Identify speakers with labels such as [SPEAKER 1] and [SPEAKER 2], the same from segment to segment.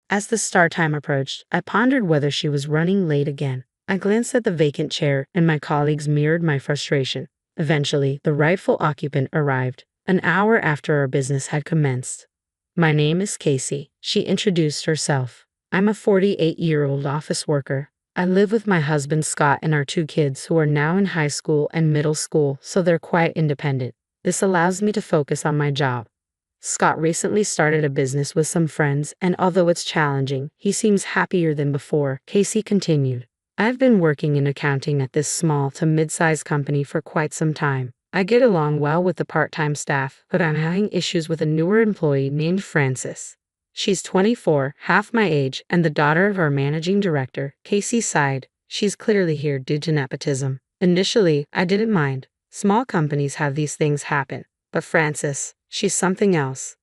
[SPEAKER 1] As the start time approached, I pondered whether she was running late again. I glanced at the vacant chair, and my colleagues mirrored my frustration. Eventually, the rightful occupant arrived, an hour after our business had commenced. "My name is Casey," she introduced herself. "I'm a 48-year-old office worker. I live with my husband Scott and our 2 kids who are now in high school and middle school, so they're quite independent. This allows me to focus on my job." Scott recently started a business with some friends, and although it's challenging, he seems happier than before, Casey continued. "I've been working in accounting at this small to mid-sized company for quite some time. I get along well with the part-time staff, but I'm having issues with a newer employee named Frances. She's 24, half my age, and the daughter of our managing director." Casey sighed. "She's clearly here due to nepotism. Initially, I didn't mind. Small companies have these things happen. But Frances, she's something else."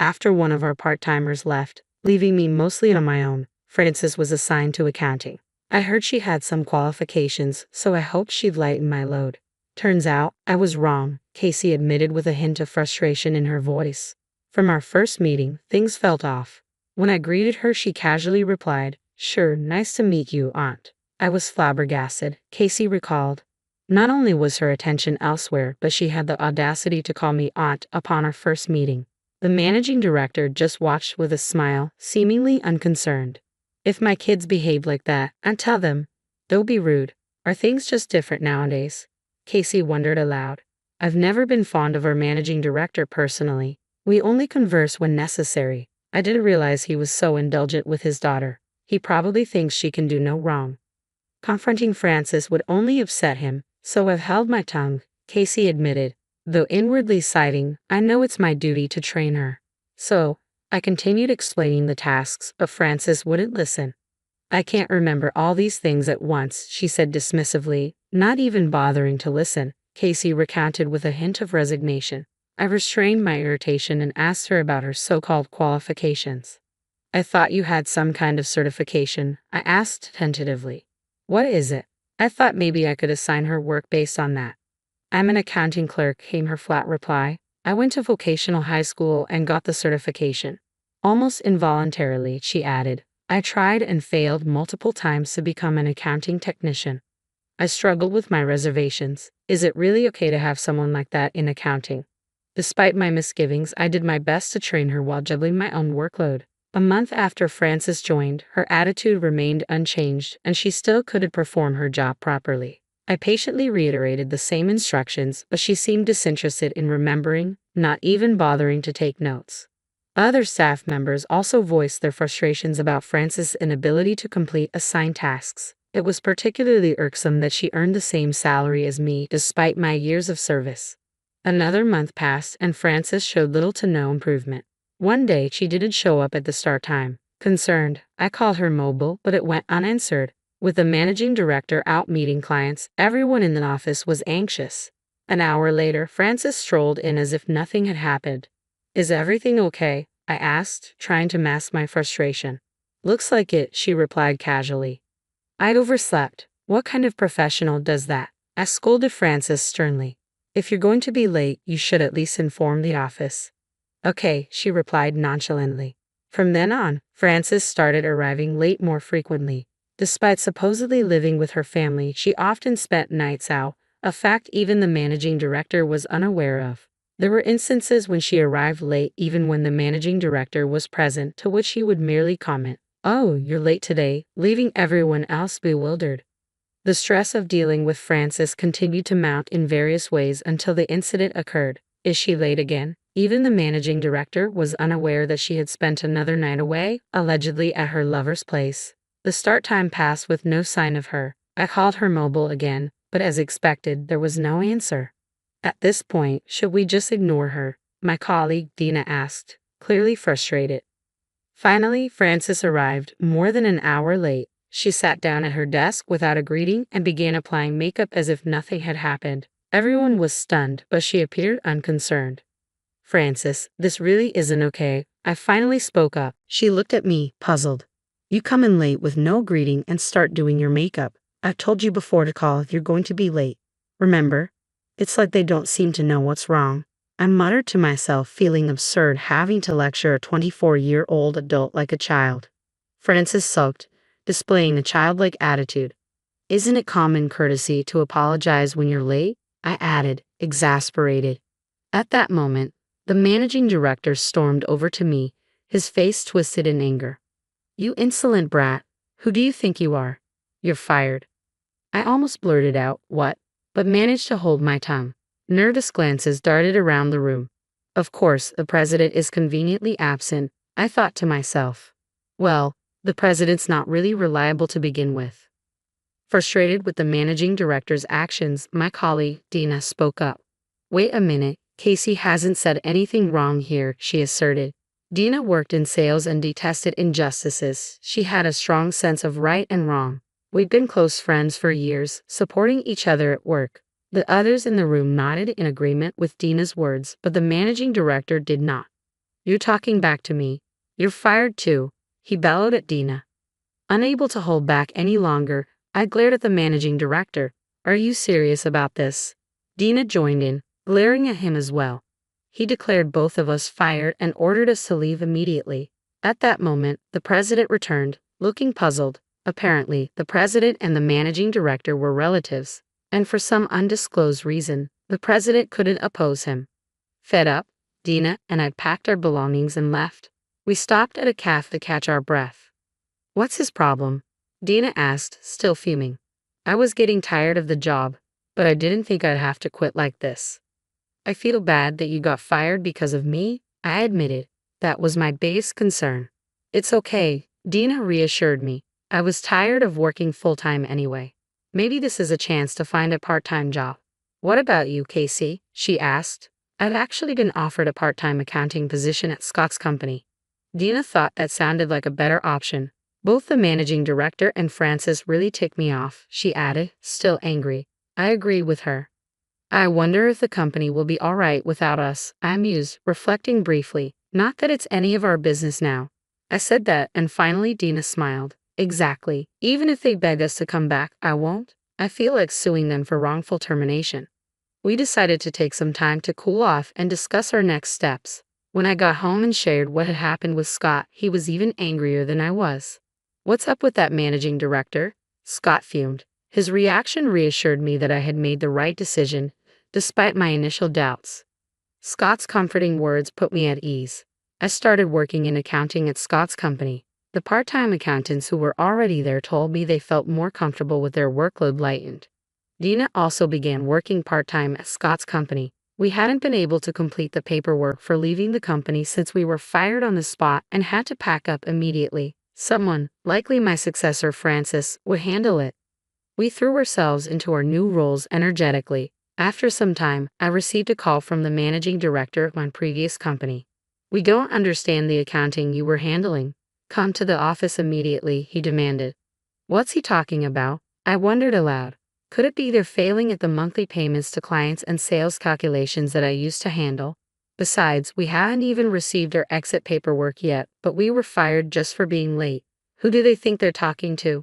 [SPEAKER 1] After one of our part-timers left, leaving me mostly on my own, Frances was assigned to accounting. I heard she had some qualifications, so I hoped she'd lighten my load. Turns out, I was wrong, Casey admitted with a hint of frustration in her voice. From our first meeting, things felt off. When I greeted her, she casually replied, "Sure, nice to meet you, Aunt." I was flabbergasted, Casey recalled. Not only was her attention elsewhere, but she had the audacity to call me Aunt upon our first meeting. The managing director just watched with a smile, seemingly unconcerned. "If my kids behave like that, I'd tell them. Don't be rude. Are things just different nowadays?" Casey wondered aloud. "I've never been fond of our managing director personally. We only converse when necessary. I didn't realize he was so indulgent with his daughter. He probably thinks she can do no wrong." Confronting Frances would only upset him, so I've held my tongue, Casey admitted, though inwardly sighing. "I know it's my duty to train her." So, I continued explaining the tasks, but Frances wouldn't listen. "I can't remember all these things at once," she said dismissively, not even bothering to listen, Casey recounted with a hint of resignation. I restrained my irritation and asked her about her so-called qualifications. "I thought you had some kind of certification," I asked tentatively. "What is it?" "I thought maybe I could assign her work based on that." "I'm an accounting clerk," came her flat reply. "I went to vocational high school and got the certification." Almost involuntarily, she added, "I tried and failed multiple times to become an accounting technician." I struggled with my reservations. Is it really okay to have someone like that in accounting? Despite my misgivings, I did my best to train her while juggling my own workload. A month after Frances joined, her attitude remained unchanged, and she still couldn't perform her job properly. I patiently reiterated the same instructions, but she seemed disinterested in remembering, not even bothering to take notes. Other staff members also voiced their frustrations about Frances' inability to complete assigned tasks. It was particularly irksome that she earned the same salary as me despite my years of service. Another month passed, and Frances showed little to no improvement. One day, she didn't show up at the start time. Concerned, I called her mobile, but it went unanswered. With the managing director out meeting clients, everyone in the office was anxious. An hour later, Frances strolled in as if nothing had happened. "Is everything okay?" I asked, trying to mask my frustration. "Looks like it," she replied casually. "I'd overslept. What kind of professional does that?" I scolded Frances sternly. "If you're going to be late, you should at least inform the office." "Okay," she replied nonchalantly. From then on, Frances started arriving late more frequently. Despite supposedly living with her family, she often spent nights out, a fact even the managing director was unaware of. There were instances when she arrived late even when the managing director was present, to which he would merely comment, "Oh, you're late today," leaving everyone else bewildered. The stress of dealing with Frances continued to mount in various ways until the incident occurred. Is she late again? Even the managing director was unaware that she had spent another night away, allegedly at her lover's place. The start time passed with no sign of her. I called her mobile again, but as expected, there was no answer. At this point, should we just ignore her? My colleague, Dina, asked, clearly frustrated. Finally, Frances arrived, more than an hour late. She sat down at her desk without a greeting and began applying makeup as if nothing had happened. Everyone was stunned, but she appeared unconcerned. "Frances, this really isn't okay." I finally spoke up. She looked at me, puzzled. "You come in late with no greeting and start doing your makeup. I've told you before to call if you're going to be late. Remember? It's like they don't seem to know what's wrong." I muttered to myself, feeling absurd having to lecture a 24-year-old adult like a child. Francis sulked, displaying a childlike attitude. Isn't it common courtesy to apologize when you're late? I added, exasperated. At that moment, the managing director stormed over to me, his face twisted in anger. You insolent brat, who do you think you are? You're fired. I almost blurted out, what? But managed to hold my tongue. Nervous glances darted around the room. Of course, the president is conveniently absent, I thought to myself. Well, the president's not really reliable to begin with. Frustrated with the managing director's actions, my colleague, Dina, spoke up. Wait a minute, Casey hasn't said anything wrong here, she asserted. Dina worked in sales and detested injustices. She had a strong sense of right and wrong. We'd been close friends for years, supporting each other at work. The others in the room nodded in agreement with Dina's words, but the managing director did not. You're talking back to me. You're fired too, he bellowed at Dina. Unable to hold back any longer, I glared at the managing director. Are you serious about this? Dina joined in, glaring at him as well. He declared both of us fired and ordered us to leave immediately. At that moment, the president returned, looking puzzled. Apparently, the president and the managing director were relatives, and for some undisclosed reason, the president couldn't oppose him. Fed up, Dina and I packed our belongings and left. We stopped at a cafe to catch our breath. What's his problem? Dina asked, still fuming. I was getting tired of the job, but I didn't think I'd have to quit like this. I feel bad that you got fired because of me, I admitted. That was my biggest concern. It's okay, Dina reassured me. I was tired of working full-time anyway. Maybe this is a chance to find a part-time job. What about you, Casey? She asked. I'd actually been offered a part-time accounting position at Scott's company. Dina thought that sounded like a better option. Both the managing director and Francis really ticked me off, she added, still angry. I agree with her. I wonder if the company will be all right without us, I mused, reflecting briefly. Not that it's any of our business now. I said that, and finally Dina smiled. Exactly. Even if they beg us to come back, I won't. I feel like suing them for wrongful termination. We decided to take some time to cool off and discuss our next steps. When I got home and shared what had happened with Scott, he was even angrier than I was. What's up with that managing director? Scott fumed. His reaction reassured me that I had made the right decision, despite my initial doubts. Scott's comforting words put me at ease. I started working in accounting at Scott's company. The part-time accountants who were already there told me they felt more comfortable with their workload lightened. Dina also began working part-time at Scott's company. We hadn't been able to complete the paperwork for leaving the company since we were fired on the spot and had to pack up immediately. Someone, likely my successor Francis, would handle it. We threw ourselves into our new roles energetically. After some time, I received a call from the managing director of my previous company. We don't understand the accounting you were handling. Come to the office immediately, he demanded. What's he talking about? I wondered aloud. Could it be they're failing at the monthly payments to clients and sales calculations that I used to handle? Besides, we hadn't even received our exit paperwork yet, but we were fired just for being late. Who do they think they're talking to?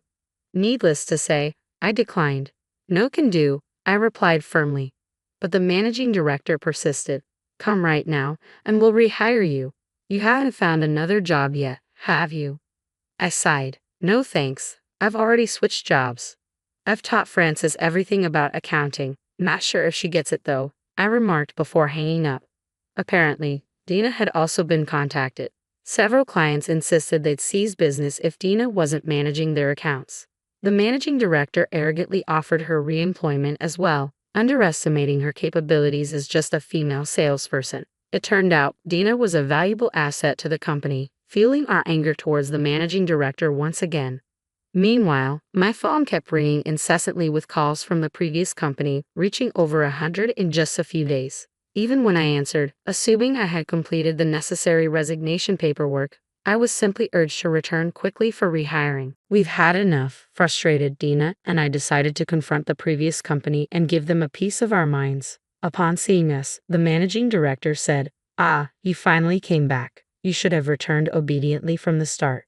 [SPEAKER 1] Needless to say, I declined. No can do, I replied firmly. But the managing director persisted. Come right now, and we'll rehire you. You haven't found another job yet, have you? I sighed. No thanks, I've already switched jobs. I've taught Frances everything about accounting. Not sure if she gets it though, I remarked before hanging up. Apparently, Dina had also been contacted. Several clients insisted they'd cease business if Dina wasn't managing their accounts. The managing director arrogantly offered her re-employment as well, underestimating her capabilities as just a female salesperson. It turned out Dina was a valuable asset to the company, fueling our anger towards the managing director once again. Meanwhile, my phone kept ringing incessantly with calls from the previous company, reaching over 100 in just a few days. Even when I answered, assuming I had completed the necessary resignation paperwork, I was simply urged to return quickly for rehiring. We've had enough, frustrated Dina, and I decided to confront the previous company and give them a piece of our minds. Upon seeing us, the managing director said, "Ah, you finally came back. You should have returned obediently from the start."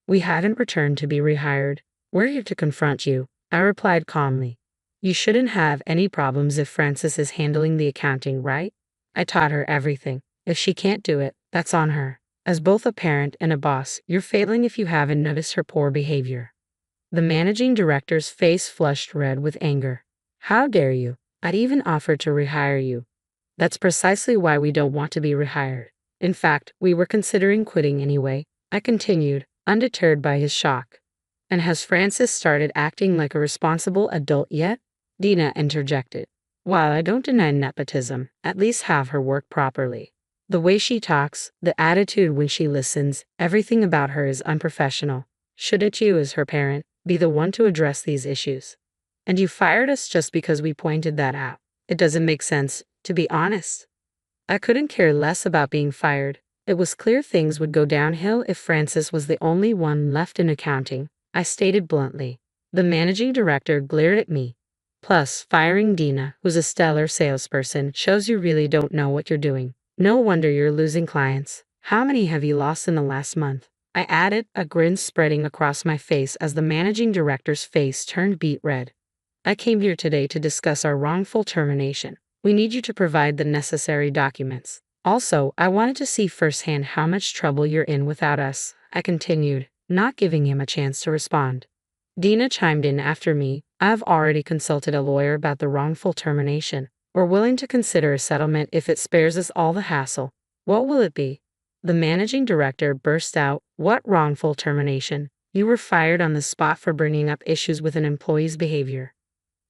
[SPEAKER 1] We hadn't returned to be rehired. We're here to confront you, I replied calmly. You shouldn't have any problems if Frances is handling the accounting, right? I taught her everything. If she can't do it, that's on her. As both a parent and a boss, you're failing if you haven't noticed her poor behavior. The managing director's face flushed red with anger. How dare you? I'd even offered to rehire you. That's precisely why we don't want to be rehired. In fact, we were considering quitting anyway, I continued, undeterred by his shock. And has Frances started acting like a responsible adult yet? Dina interjected. While I don't deny nepotism, at least have her work properly. The way she talks, the attitude when she listens, everything about her is unprofessional. Shouldn't you, as her parent, be the one to address these issues? And you fired us just because we pointed that out. It doesn't make sense, to be honest. I couldn't care less about being fired. It was clear things would go downhill if Frances was the only one left in accounting, I stated bluntly. The managing director glared at me. Plus, firing Dina, who's a stellar salesperson, shows you really don't know what you're doing. No wonder you're losing clients. How many have you lost in the last month? I added, a grin spreading across my face as the managing director's face turned beet red. I came here today to discuss our wrongful termination. We need you to provide the necessary documents. Also, I wanted to see firsthand how much trouble you're in without us, I continued, not giving him a chance to respond. Dina chimed in after me. I've already consulted a lawyer about the wrongful termination. We're willing to consider a settlement if it spares us all the hassle. What will it be? The managing director burst out. What wrongful termination? You were fired on the spot for bringing up issues with an employee's behavior.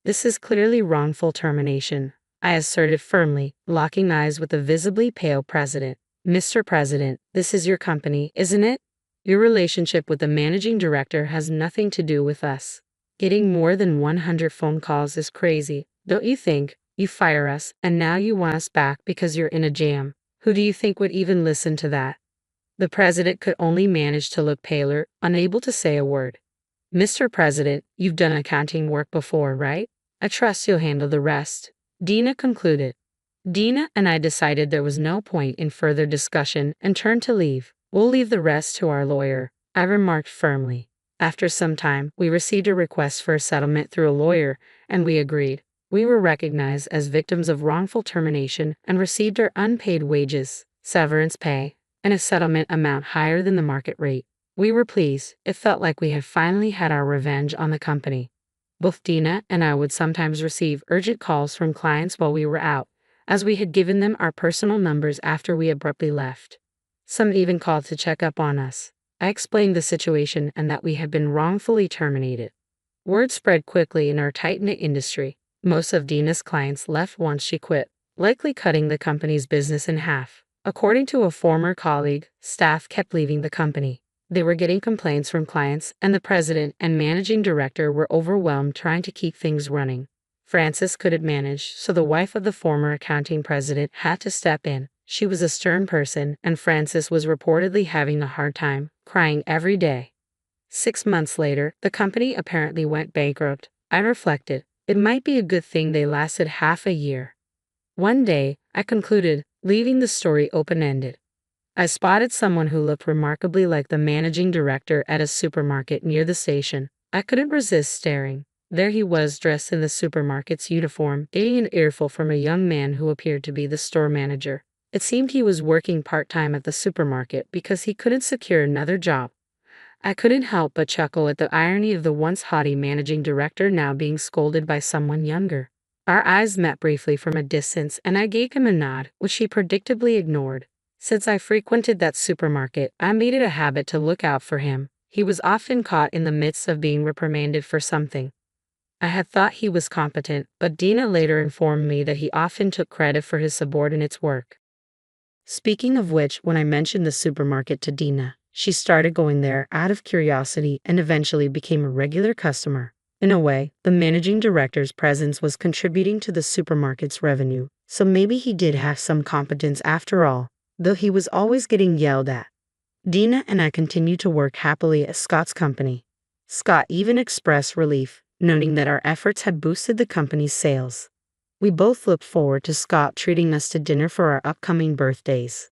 [SPEAKER 1] This is clearly wrongful termination, I asserted firmly, locking eyes with the visibly pale president. Mr. President, this is your company, isn't it? Your relationship with the managing director has nothing to do with us. Getting more than 100 phone calls is crazy, don't you think? You fire us, and now you want us back because you're in a jam. Who do you think would even listen to that? The president could only manage to look paler, unable to say a word. Mr. President, you've done accounting work before, right? I trust you'll handle the rest. Dina concluded. Dina and I decided there was no point in further discussion and turned to leave. We'll leave the rest to our lawyer, I remarked firmly. After some time, we received a request for a settlement through a lawyer, and we agreed. We were recognized as victims of wrongful termination and received our unpaid wages, severance pay, and a settlement amount higher than the market rate. We were pleased. It felt like we had finally had our revenge on the company. Both Dina and I would sometimes receive urgent calls from clients while we were out, as we had given them our personal numbers after we abruptly left. Some even called to check up on us. I explained the situation and that we had been wrongfully terminated. Word spread quickly in our tight-knit industry. Most of Dina's clients left once she quit, likely cutting the company's business in half. According to a former colleague, staff kept leaving the company. They were getting complaints from clients, and the president and managing director were overwhelmed trying to keep things running. Frances couldn't manage, so the wife of the former accounting president had to step in. She was a stern person, and Frances was reportedly having a hard time, crying every day. 6 months later, the company apparently went bankrupt. I reflected. It might be a good thing they lasted half a year. One day, I concluded, leaving the story open-ended. I spotted someone who looked remarkably like the managing director at a supermarket near the station. I couldn't resist staring. There he was, dressed in the supermarket's uniform, getting an earful from a young man who appeared to be the store manager. It seemed he was working part-time at the supermarket because he couldn't secure another job. I couldn't help but chuckle at the irony of the once haughty managing director now being scolded by someone younger. Our eyes met briefly from a distance, and I gave him a nod, which he predictably ignored. Since I frequented that supermarket, I made it a habit to look out for him. He was often caught in the midst of being reprimanded for something. I had thought he was competent, but Dina later informed me that he often took credit for his subordinates' work. Speaking of which, when I mentioned the supermarket to Dina, she started going there out of curiosity and eventually became a regular customer. In a way, the managing director's presence was contributing to the supermarket's revenue, so maybe he did have some competence after all, though he was always getting yelled at. Dina and I continued to work happily at Scott's company. Scott even expressed relief, noting that our efforts had boosted the company's sales. We both looked forward to Scott treating us to dinner for our upcoming birthdays.